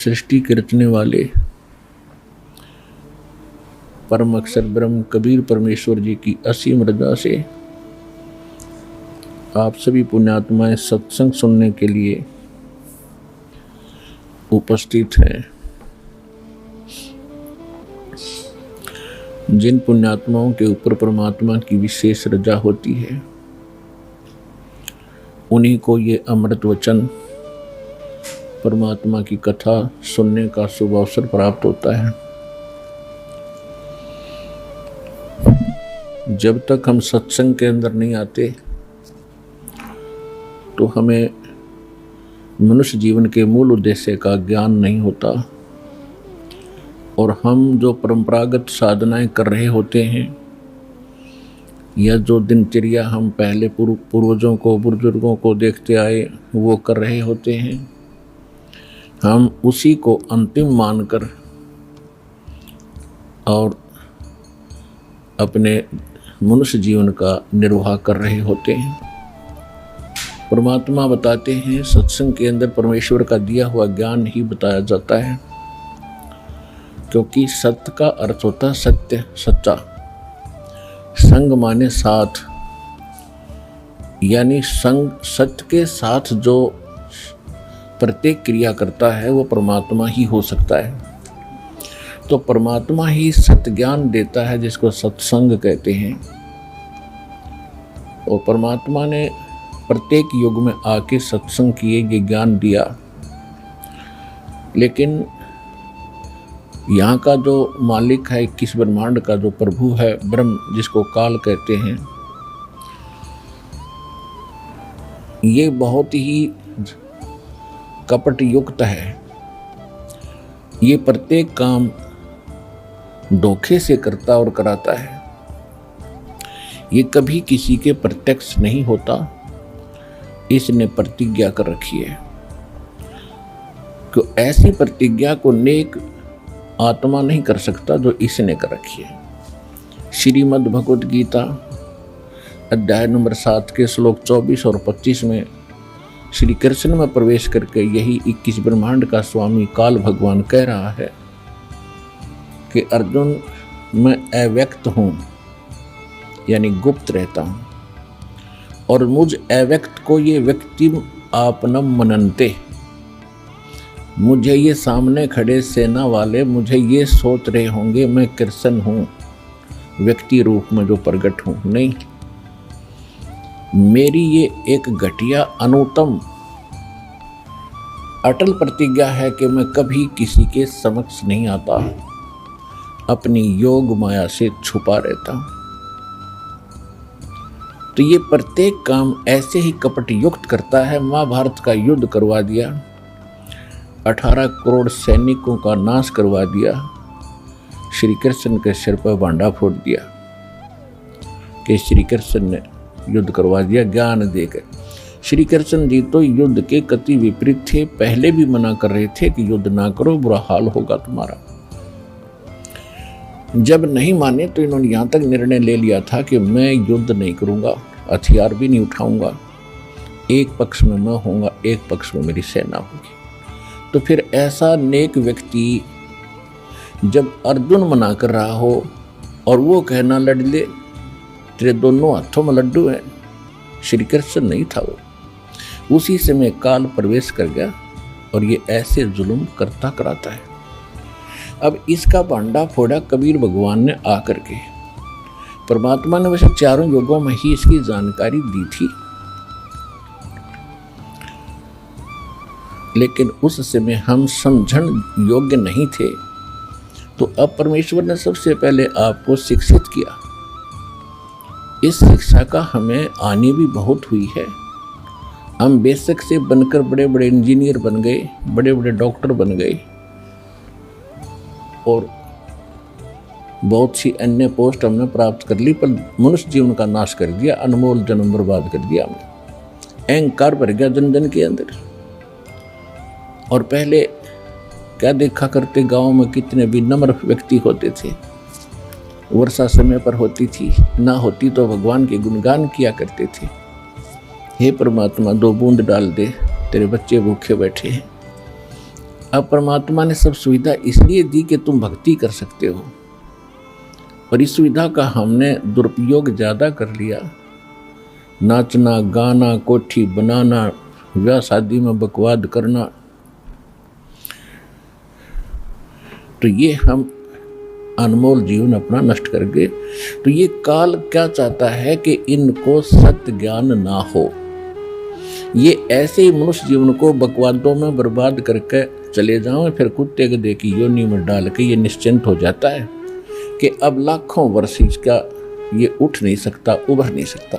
सृष्टि के रचने वाले परम अक्षर ब्रह्म कबीर परमेश्वर जी की असीम रजा से आप सभी पुण्यात्माएं सत्संग सुनने के लिए उपस्थित हैं। जिन पुण्यात्माओं के ऊपर परमात्मा की विशेष रजा होती है उन्हीं को ये अमृत वचन परमात्मा की कथा सुनने का शुभ अवसर प्राप्त होता है। जब तक हम सत्संग के अंदर नहीं आते तो हमें मनुष्य जीवन के मूल उद्देश्य का ज्ञान नहीं होता और हम जो परंपरागत साधनाएं कर रहे होते हैं या जो दिनचर्या हम पहले पूर्वजों को बुजुर्गों को देखते आए वो कर रहे होते हैं, हम उसी को अंतिम मानकर और अपने मनुष्य जीवन का निर्वाह कर रहे होते हैं। परमात्मा बताते हैं सत्संग के अंदर परमेश्वर का दिया हुआ ज्ञान ही बताया जाता है, क्योंकि सत्य का अर्थ होता है सत्य, सच्चा। संग माने साथ, यानी संग सत्य के साथ जो प्रत्येक क्रिया करता है वो परमात्मा ही हो सकता है। तो परमात्मा ही सत्य ज्ञान देता है जिसको सत्संग कहते हैं। और परमात्मा ने प्रत्येक युग में आके सत्संग किए ये ज्ञान दिया, लेकिन यहाँ का जो मालिक है 21 ब्रह्मांड का जो प्रभु है ब्रह्म, जिसको काल कहते हैं, ये बहुत ही कपट युक्त है। ये प्रत्येक काम धोखे से करता और कराता है। ये कभी किसी के प्रत्यक्ष नहीं होता, इसने प्रतिज्ञा कर रखी है कि ऐसी प्रतिज्ञा को नेक आत्मा नहीं कर सकता जो इसने कर रखी है। श्रीमद् भगवद गीता अध्याय नंबर 7 के श्लोक 24 और 25 में श्री कृष्ण में प्रवेश करके यही 21 ब्रह्मांड का स्वामी काल भगवान कह रहा है कि अर्जुन, मैं अव्यक्त हूँ, यानी गुप्त रहता हूँ, और मुझ अव्यक्त को ये व्यक्ति आपनम मनन्ते, मुझे ये सामने खड़े सेना वाले मुझे ये सोच रहे होंगे मैं कृष्ण हूँ, व्यक्ति रूप में जो प्रकट हूँ। नहीं, मेरी ये एक घटिया अनुत्तम अटल प्रतिज्ञा है कि मैं कभी किसी के समक्ष नहीं आता, अपनी योग माया से छुपा रहता हूं। तो ये प्रत्येक काम ऐसे ही कपट युक्त करता है। महाभारत का युद्ध करवा दिया, 18 करोड़ सैनिकों का नाश करवा दिया, श्री कृष्ण के सिर पर भांडा फोड़ दिया कि श्री कृष्ण ने युद्ध करवा दिया ज्ञान देकर। श्री कृष्ण जी तो युद्ध के कति विपरीत थे, पहले भी मना कर रहे थे कि युद्ध ना करो, बुरा हाल होगा तुम्हारा। जब नहीं माने तो इन्होंने यहाँ तक निर्णय ले लिया था कि मैं युद्ध नहीं करूँगा, हथियार भी नहीं उठाऊंगा, एक पक्ष में मैं होऊंगा, एक पक्ष में मेरी सेना होगी। तो फिर ऐसा नेक व्यक्ति जब अर्जुन मना कर रहा हो और वो कहना लड़ ले, तेरे दोनों हाथों में लड्डू हैं, श्री कृष्ण नहीं था वो, उसी समय काल प्रवेश कर गया और ये ऐसे जुल्म करता कराता है। अब इसका भांडा फोड़ा कबीर भगवान ने आकर के। परमात्मा ने वैसे चारों युगों में ही इसकी जानकारी दी थी, लेकिन उस समय हम समझण योग्य नहीं थे। तो अब परमेश्वर ने सबसे पहले आपको शिक्षित किया। इस शिक्षा का हमें आनी भी बहुत हुई है। हम बेशक से बनकर बड़े बड़े इंजीनियर बन गए, बड़े बड़े डॉक्टर बन गए और बहुत सी अन्य पोस्ट हमने प्राप्त कर ली, पर मनुष्य जीवन का नाश कर दिया, अनमोल जन्म बर्बाद कर दिया हमने। अहंकार भर गया जन जन के अंदर। और पहले क्या देखा करते, गाँव में कितने भी नम्र व्यक्ति होते थे, वर्षा समय पर होती थी, ना होती तो भगवान के गुणगान किया करते थे। हे परमात्मा 2 बूंद डाल दे, तेरे बच्चे भूखे बैठे हैं। अब परमात्मा ने सब सुविधा इसलिए दी कि तुम भक्ति कर सकते हो, और इस सुविधा का हमने दुरुपयोग ज़्यादा कर लिया। नाचना, गाना, कोठी बनाना, ब्याह शादी में बकवाद करना, तो ये हम अनमोल जीवन अपना नष्ट कर गए। तो ये काल क्या चाहता है कि इनको सत्य ज्ञान ना हो। ये ऐसे ही मनुष्य जीवन को बकवादों में बर्बाद करके चले जाओ, फिर कुत्ते गधे की योनि में डाल के ये निश्चिंत हो जाता है कि अब लाखों वर्ष इसका ये उठ नहीं सकता, उभर नहीं सकता,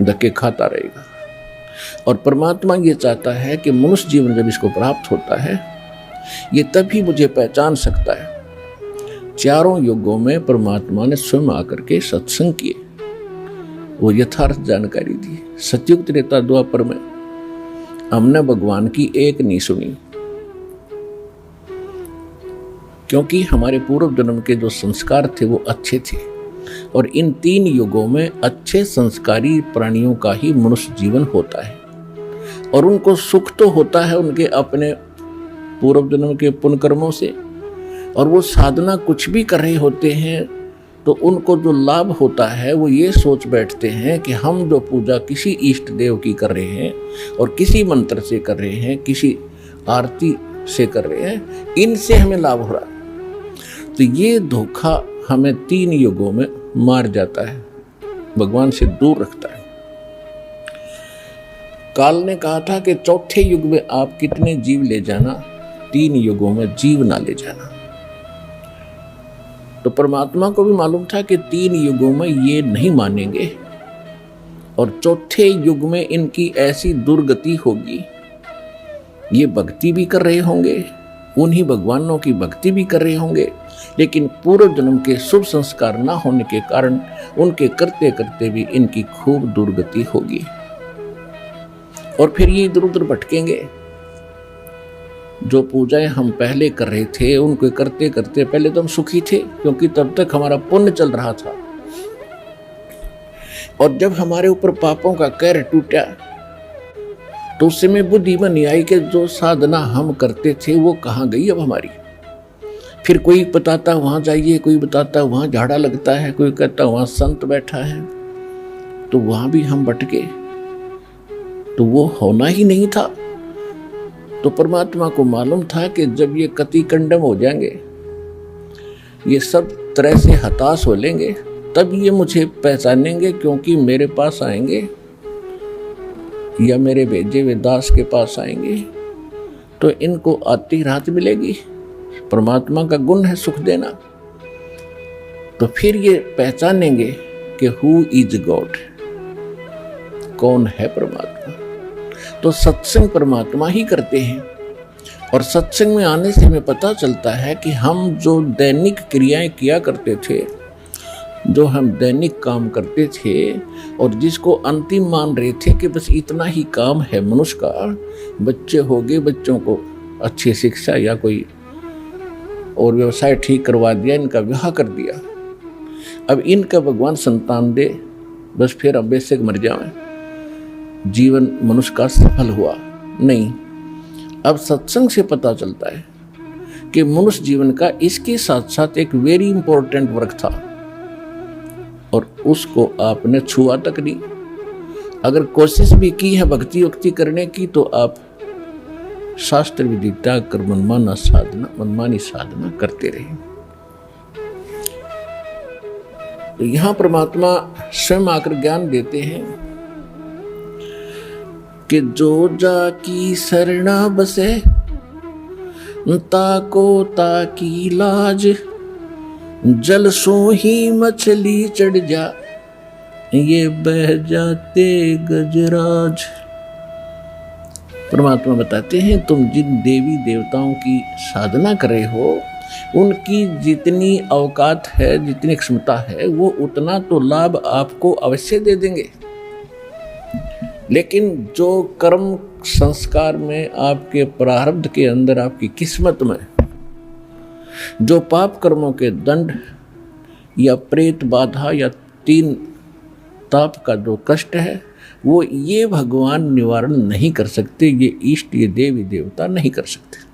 धक्के खाता रहेगा। और परमात्मा ये चाहता है कि मनुष्य जीवन जब इसको प्राप्त होता है, ये तभी मुझे पहचान सकता है। चारों युगों में परमात्मा ने स्वयं आकर के सत्संग किए, वो यथार्थ जानकारी दी। सतयुग त्रेता द्वापर में हमने भगवान की एक नहीं सुनी, क्योंकि हमारे पूर्व जन्म के जो संस्कार थे वो अच्छे थे, और इन 3 युगों में अच्छे संस्कारी प्राणियों का ही मनुष्य जीवन होता है, और उनको सुख तो होता है उनके अपने पूर्व जन्म के पुण्य कर्मों से, और वो साधना कुछ भी कर रहे होते हैं तो उनको जो लाभ होता है वो ये सोच बैठते हैं कि हम जो पूजा किसी इष्ट देव की कर रहे हैं और किसी मंत्र से कर रहे हैं, किसी आरती से कर रहे हैं, इनसे हमें लाभ हो रहा है। तो ये धोखा हमें 3 युगों में मार जाता है, भगवान से दूर रखता है। काल ने कहा था कि चौथे युग में आप कितने जीव ले जाना, 3 युगों में जीव ना ले जाना। तो परमात्मा को भी मालूम था कि 3 युगों में ये नहीं मानेंगे, और चौथे युग में इनकी ऐसी दुर्गति होगी, ये भक्ति भी कर रहे होंगे, उन्हीं भगवानों की भक्ति भी कर रहे होंगे, लेकिन पूर्व जन्म के शुभ संस्कार ना होने के कारण उनके करते करते भी इनकी खूब दुर्गति होगी, और फिर ये इधर उधर भटकेंगे। जो पूजाएं हम पहले कर रहे थे उनको करते करते पहले तो हम सुखी थे, क्योंकि तब तक हमारा पुण्य चल रहा था, और जब हमारे ऊपर पापों का कहर टूटा तो उस समय बुद्धि बनी आई कि जो साधना हम करते थे वो कहाँ गई अब हमारी। फिर कोई बताता वहां जाइए, कोई बताता वहां झाड़ा लगता है, कोई कहता वहां संत बैठा है, तो वहां भी हम भटके, तो वो होना ही नहीं था। तो परमात्मा को मालूम था कि जब ये कति कंडम हो जाएंगे, ये सब तरह से हताश हो लेंगे, तब ये मुझे पहचानेंगे, क्योंकि मेरे पास आएंगे या मेरे भेजे हुए दास के पास आएंगे तो इनको आती राहत मिलेगी। परमात्मा का गुण है सुख देना। तो फिर ये पहचानेंगे कि हु इज गॉड, कौन है परमात्मा। तो सत्संग परमात्मा ही करते हैं, और सत्संग में आने से हमें पता चलता है कि हम जो दैनिक क्रियाएं किया करते थे, जो हम दैनिक काम करते थे और जिसको अंतिम मान रहे थे कि बस इतना ही काम है मनुष्य का, बच्चे हो गए, बच्चों को अच्छी शिक्षा या कोई और व्यवसाय ठीक करवा दिया, इनका विवाह कर दिया, अब इनका भगवान संतान दे, बस फिर अब बेशक मर जाएं, जीवन मनुष्य का सफल हुआ नहीं। अब सत्संग से पता चलता है कि मनुष्य जीवन का इसके साथ साथ एक वेरी इंपॉर्टेंट वर्क था, और उसको आपने छुआ तक नहीं। अगर कोशिश भी की है भक्ति वक्ति करने की, तो आप शास्त्र विधि त्याग कर मनमानी साधना करते रहे। तो यहां परमात्मा स्वयं आकर ज्ञान देते हैं कि जो जाकी शरणा बसे, ताको ताकी लाज, जल सो ही मछली चढ़ जा, ये बह जाते गजराज। परमात्मा बताते हैं तुम जिन देवी देवताओं की साधना कर रहे हो, उनकी जितनी औकात है, जितनी क्षमता है, वो उतना तो लाभ आपको अवश्य दे देंगे, लेकिन जो कर्म संस्कार में, आपके प्रारब्ध के अंदर, आपकी किस्मत में जो पाप कर्मों के दंड या प्रेत बाधा या 3 ताप का जो कष्ट है, वो ये भगवान निवारण नहीं कर सकते, ये इष्ट, ये देवी देवता नहीं कर सकते।